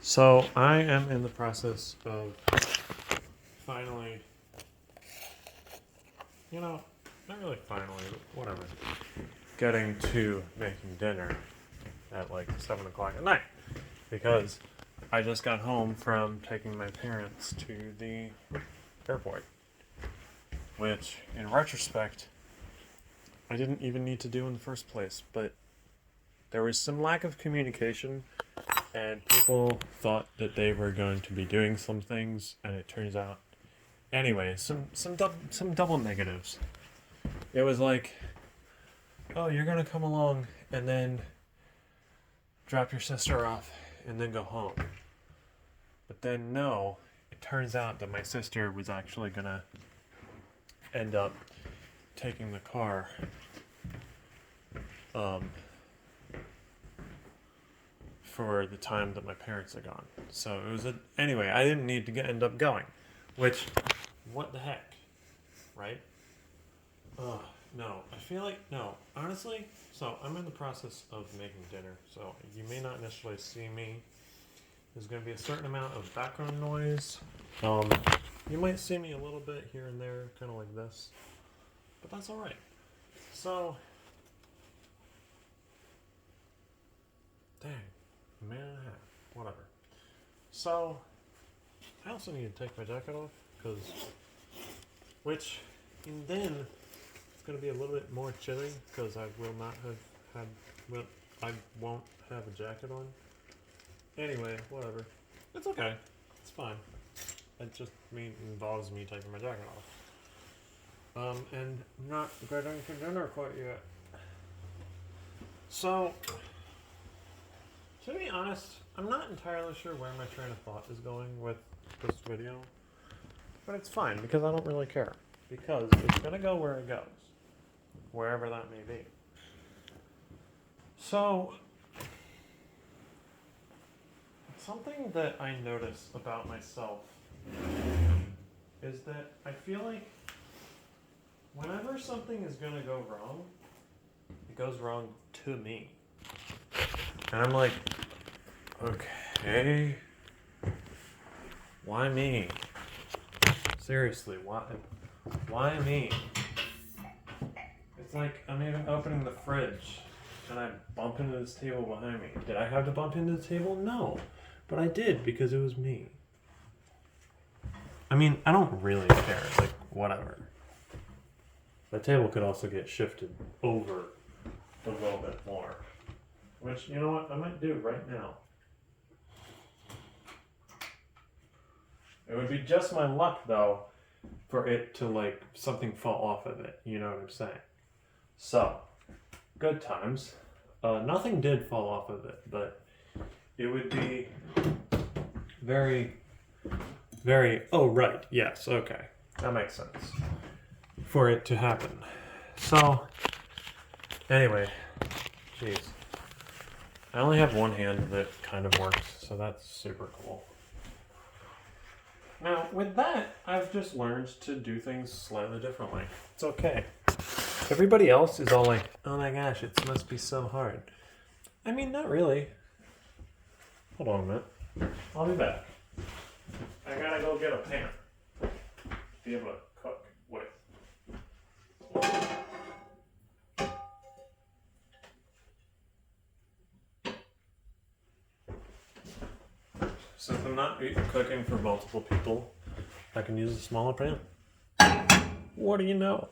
So I am in the process of finally, not really finally, but whatever, getting to making dinner at like 7 o'clock at night because I just got home from taking my parents to the airport, which in retrospect, I didn't even need to do in the first place, but there was some lack of communication and people thought that they were going to be doing some things, and it turns out, anyway, some double negatives. It was like, oh, you're gonna come along and then drop your sister off and then go home. But then no, it turns out that my sister was actually gonna end up taking the car. For the time that my parents are gone. So it was anyway, I didn't need to end up going. Which, what the heck? Right? No. I feel like, no. Honestly, so I'm in the process of making dinner. So you may not necessarily see me. There's going to be a certain amount of background noise. You might see me a little bit here and there, kind of like this. But that's alright. So, dang. A minute and a half. Whatever. So, I also need to take my jacket off, and then it's going to be a little bit more chilly, because I will not have I won't have a jacket on. Anyway, whatever. It's okay. It's fine. It just involves me taking my jacket off. And not getting to dinner quite yet. So, to be honest, I'm not entirely sure where my train of thought is going with this video, but it's fine because I don't really care, because it's going to go where it goes, wherever that may be. So, something that I notice about myself is that I feel like whenever something is going to go wrong, it goes wrong to me. And I'm like, okay, why me? Seriously, why me? It's like I'm even opening the fridge and I bump into this table behind me. Did I have to bump into the table? No, but I did because it was me. I mean, I don't really care, like, whatever. The table could also get shifted over a little bit more. Which, you know what, I might do right now. It would be just my luck, though, for it to, like, something fall off of it. You know what I'm saying? So, good times. Nothing did fall off of it, but it would be very, very... Oh, right. Yes, okay. That makes sense. For it to happen. So, anyway. Jeez. I only have one hand that kind of works, so that's super cool. Now, with that, I've just learned to do things slightly differently. It's okay. Everybody else is all like, oh my gosh, it must be so hard. I mean, not really. Hold on a minute. I'll be back. I gotta go get a pan to be able to cook with. Since I'm not cooking for multiple people, I can use a smaller pan. What do you know?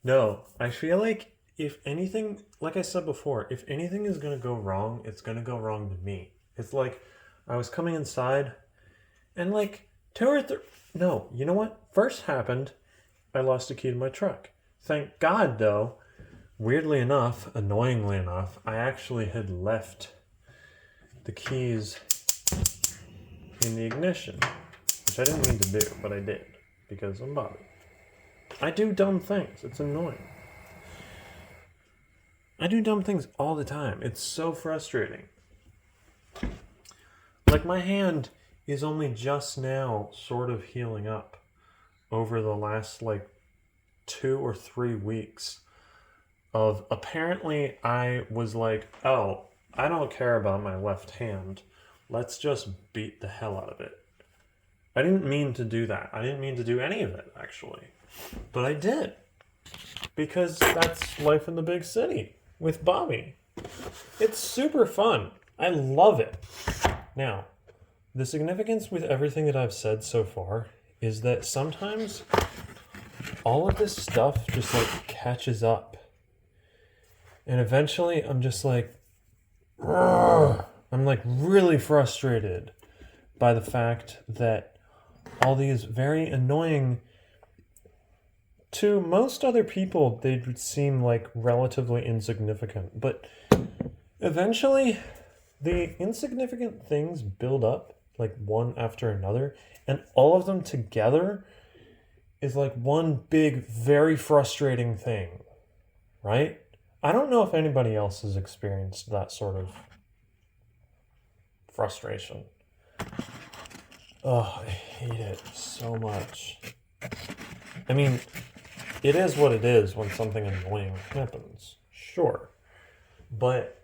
No, I feel like if anything, like I said before, if anything is going to go wrong, it's going to go wrong to me. It's like I was coming inside and like no, you know what? First happened, I lost the key to my truck. Thank God, though, weirdly enough, annoyingly enough, I actually had left the keys in the ignition, which I didn't mean to do, but I did, because I'm Bobby. I do dumb things. It's annoying. I do dumb things all the time. It's so frustrating. Like, my hand is only just now sort of healing up over the last, 2 or 3 weeks of apparently I was like, oh, I don't care about my left hand. let's just beat the hell out of it. I didn't mean to do that. I didn't mean to do any of it, actually. But I did. Because that's life in the big city with Bobby. It's super fun. I love it. Now, the significance with everything that I've said so far is that sometimes all of this stuff just like catches up. And eventually I'm just like, I'm like really frustrated by the fact that all these very annoying, to most other people, they would seem like relatively insignificant. But eventually, the insignificant things build up like one after another, and all of them together is like one big, very frustrating thing, right? I don't know if anybody else has experienced that sort of frustration. Oh, I hate it so much. I mean, it is what it is when something annoying happens, sure. But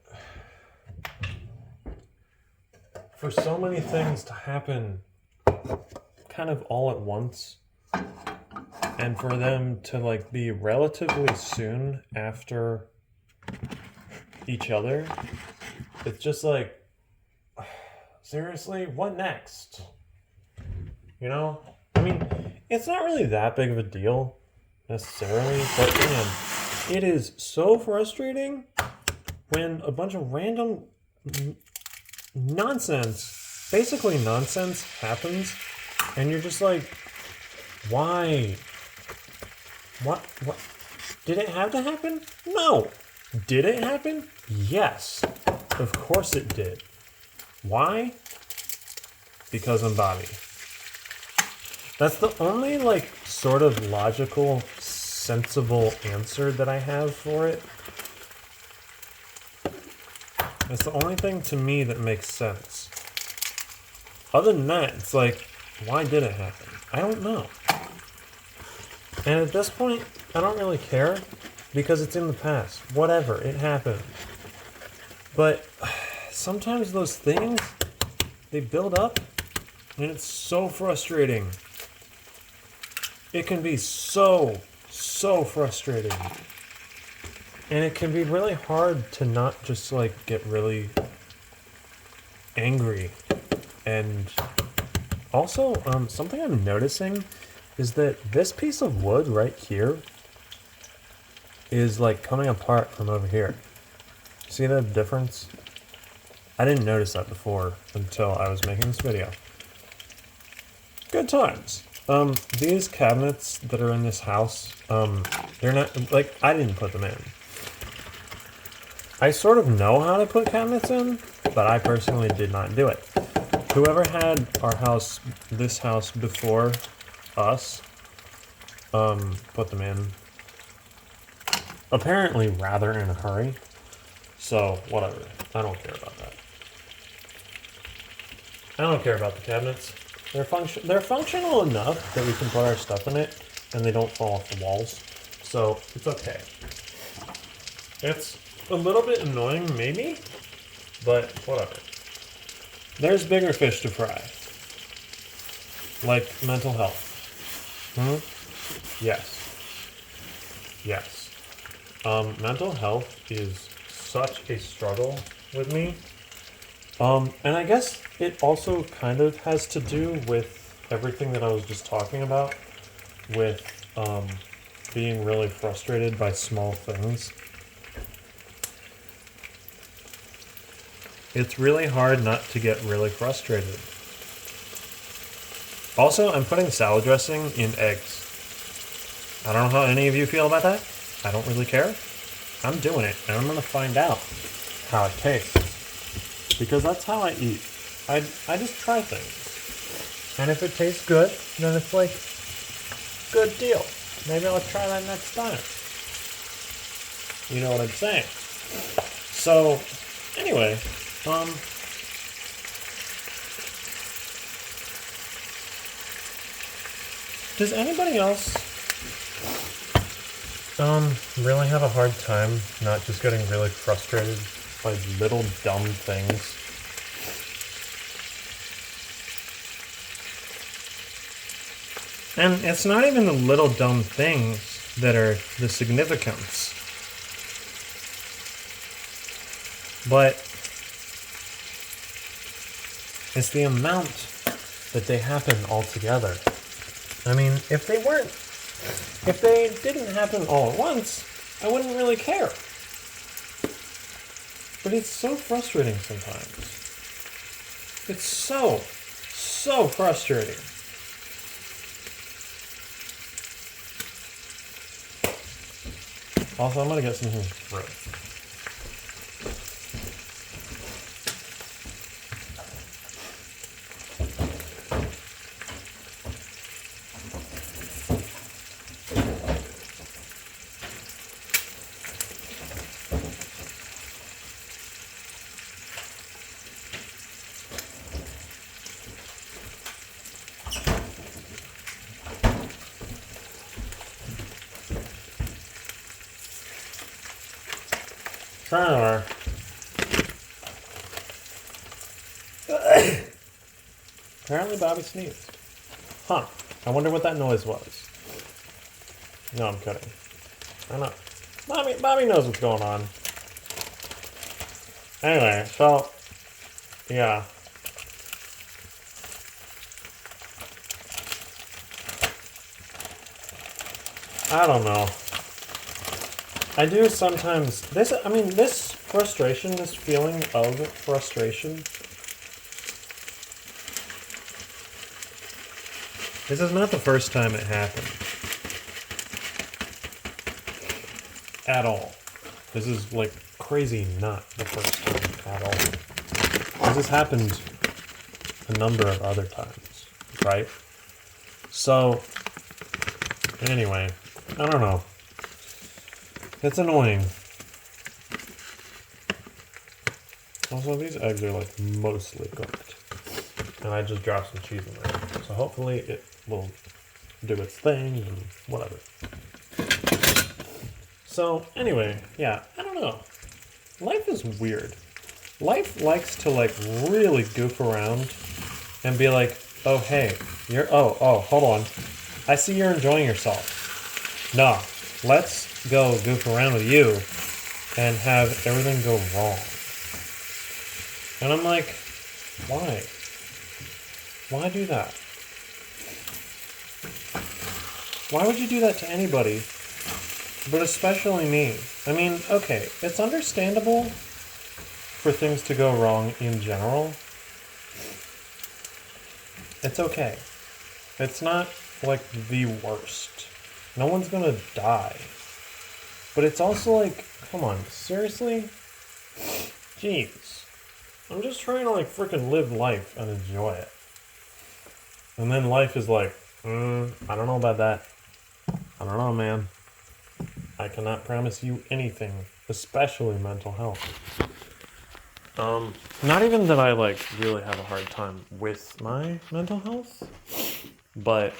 for so many things to happen kind of all at once, and for them to like be relatively soon after each other, it's just like, seriously, what next? You know? I mean, it's not really that big of a deal necessarily, but man, it is so frustrating when a bunch of random nonsense, basically nonsense, happens, and you're just like, why? What? Did it have to happen? No. Did it happen? Yes. Of course it did. Why? Because I'm Bobby. That's the only, like, sort of logical, sensible answer that I have for it. That's the only thing to me that makes sense. Other than that, it's like, why did it happen? I don't know. And at this point, I don't really care because it's in the past. Whatever, it happened. But sometimes those things, they build up, and it's so frustrating. It can be so frustrating. And it can be really hard to not just like get really angry. And also, something I'm noticing is that this piece of wood right here is like coming apart from over here. See the difference? I didn't notice that before until I was making this video. Good times. These cabinets that are in this house, they're not, like, I didn't put them in. I sort of know how to put cabinets in, but I personally did not do it. Whoever had our house, this house before us, put them in. Apparently rather in a hurry. So, whatever. I don't care about that. I don't care about the cabinets. They're functional enough that we can put our stuff in it and they don't fall off the walls. So, it's okay. It's a little bit annoying, maybe, but whatever. There's bigger fish to fry. Like mental health. Yes. Yes. Mental health is such a struggle with me. And I guess it also kind of has to do with everything that I was just talking about, with being really frustrated by small things. It's really hard not to get really frustrated. Also, I'm putting salad dressing in eggs. I don't know how any of you feel about that. I don't really care. I'm doing it, and I'm going to find out how it tastes. Because that's how I eat. I just try things. And if it tastes good, then it's like, good deal. Maybe I'll try that next time. You know what I'm saying? So, anyway, does anybody else really have a hard time not just getting really frustrated by little dumb things? And it's not even the little dumb things that are the significance. But it's the amount that they happen all together. I mean, if they didn't happen all at once, I wouldn't really care. But it's so frustrating sometimes. It's so frustrating. Also, I'm gonna get some bread. Sure. Apparently Bobby sneezed. Huh. I wonder what that noise was. No, I'm kidding. I know. Bobby knows what's going on. Anyway, so yeah. I don't know. I do sometimes this frustration, this feeling of frustration. This is not the first time it happened. At all. This is like crazy not the first time at all. This has happened a number of other times, right? So, anyway, I don't know. It's annoying. Also, these eggs are like mostly cooked. And I just dropped some cheese in there. So hopefully it will do its thing and whatever. So anyway, yeah, I don't know. Life is weird. Life likes to like really goof around and be like, oh hey, hold on. I see you're enjoying yourself. Nah, let's go goof around with you and have everything go wrong. And I'm like, why? Why do that? Why would you do that to anybody, but especially me? I mean, okay, it's understandable for things to go wrong in general. It's okay. It's not like the worst. No one's gonna die. But it's also like, come on, seriously? Jeez. I'm just trying to like freaking live life and enjoy it. And then life is like, I don't know about that. I don't know, man. I cannot promise you anything, especially mental health. Not even that I like really have a hard time with my mental health, but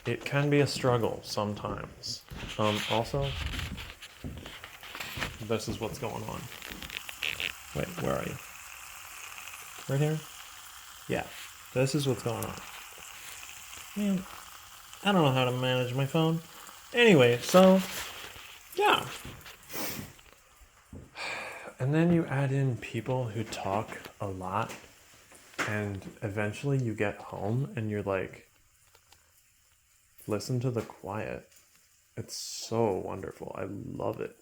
it can be a struggle sometimes. Also, this is what's going on. Wait, where are you? Right here? Yeah, this is what's going on. Man, I don't know how to manage my phone. Anyway, so, yeah. And then you add in people who talk a lot, and eventually you get home and you're like, listen to the quiet. It's so wonderful. I love it.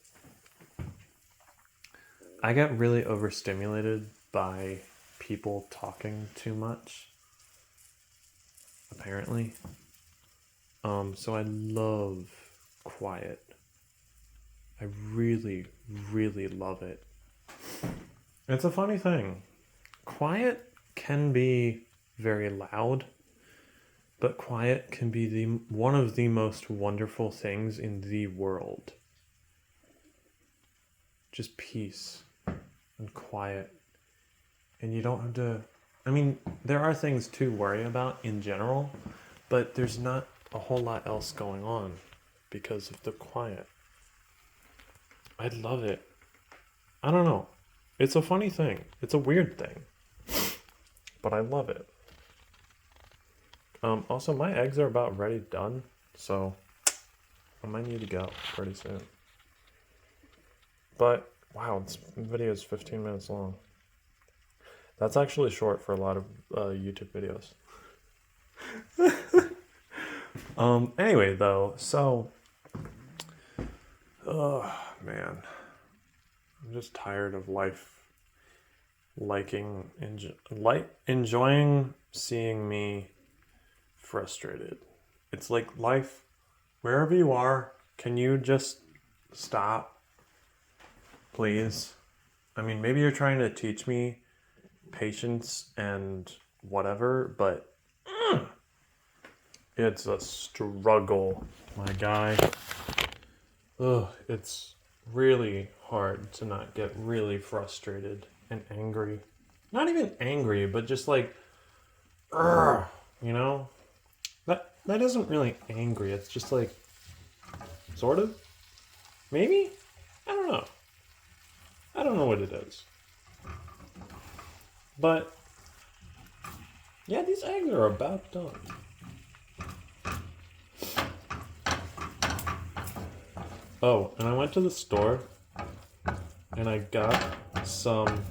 I get really overstimulated by people talking too much, apparently. So I love quiet. I really, really love it. It's a funny thing. Quiet can be very loud, but quiet can be one of the most wonderful things in the world. Just peace and quiet. And you don't have to... I mean, there are things to worry about in general, but there's not a whole lot else going on because of the quiet. I love it. I don't know. It's a funny thing. It's a weird thing. But I love it. Also, my eggs are about ready done, so I might need to go pretty soon. But, wow, this video is 15 minutes long. That's actually short for a lot of YouTube videos. Anyway, though, so, man, I'm just tired of life enjoying seeing me frustrated. It's like life, wherever you are, can you just stop, please? I mean, maybe you're trying to teach me patience and whatever, but it's a struggle, my guy. It's really hard to not get really frustrated and angry. Not even angry, but just like, you know? That isn't really angry. It's just like, sort of? Maybe? I don't know. I don't know what it is. But, yeah, these eggs are about done. Oh, and I went to the store and I got some.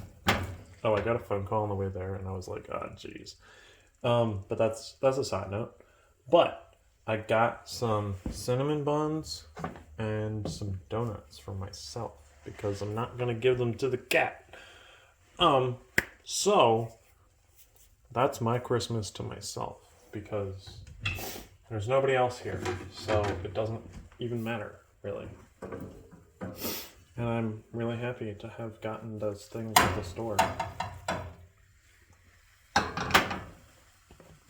Oh, I got a phone call on the way there, and I was like, "Ah, jeez." But that's a side note. But I got some cinnamon buns and some donuts for myself because I'm not gonna give them to the cat. So that's my Christmas to myself because there's nobody else here, so it doesn't even matter really. And I'm really happy to have gotten those things at the store.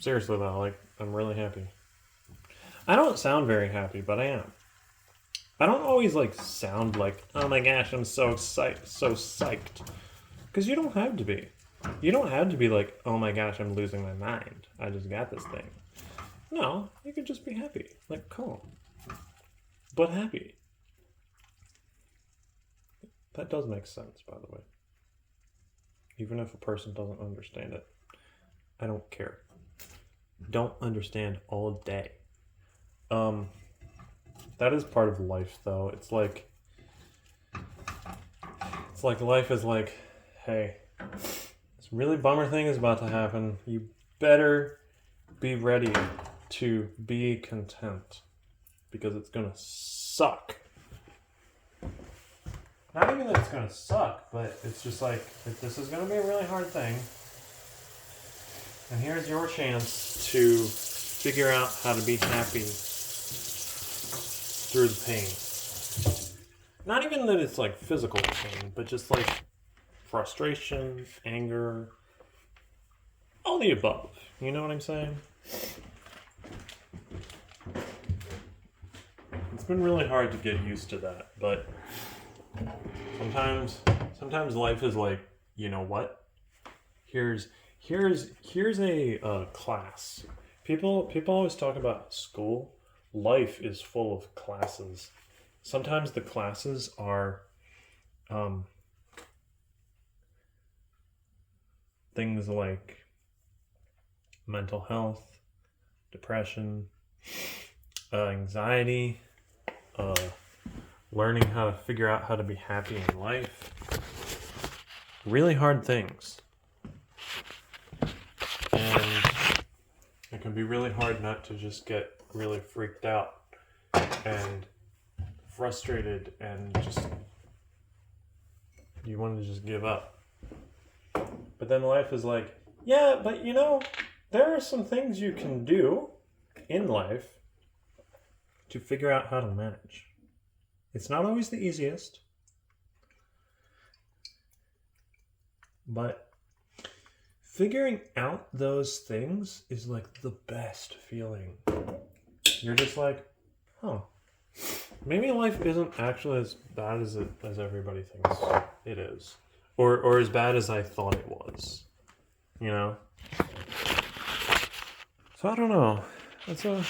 Seriously though, like, I'm really happy. I don't sound very happy, but I am. I don't always like sound like, oh my gosh, I'm so psyched. Because you don't have to be. You don't have to be like, oh my gosh, I'm losing my mind. I just got this thing. No, you can just be happy. Like, calm. But happy. That does make sense, by the way. Even if a person doesn't understand it. I don't care. Don't understand all day. That is part of life, though. It's like life is like, hey, this really bummer thing is about to happen. You better be ready to be content because it's gonna suck. Not even that it's gonna suck, but it's just like, this is gonna be a really hard thing. And here's your chance to figure out how to be happy through the pain. Not even that it's like physical pain, but just like frustration, anger, all the above. You know what I'm saying? It's been really hard to get used to that, but sometimes life is like, you know what? Here's a class. People always talk about school. Life is full of classes. Sometimes the classes are things like mental health, depression, anxiety, learning how to figure out how to be happy in life. Really hard things. And it can be really hard not to just get really freaked out and frustrated and just you want to just give up. But then life is like, yeah, but you know, there are some things you can do in life to figure out how to manage. It's not always the easiest, but figuring out those things is like the best feeling. You're just like, huh, maybe life isn't actually as bad as everybody thinks it is, or as bad as I thought it was, you know. So I don't know. It's a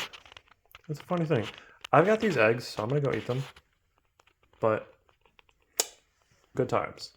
funny thing. I've got these eggs, so I'm gonna go eat them. But good times.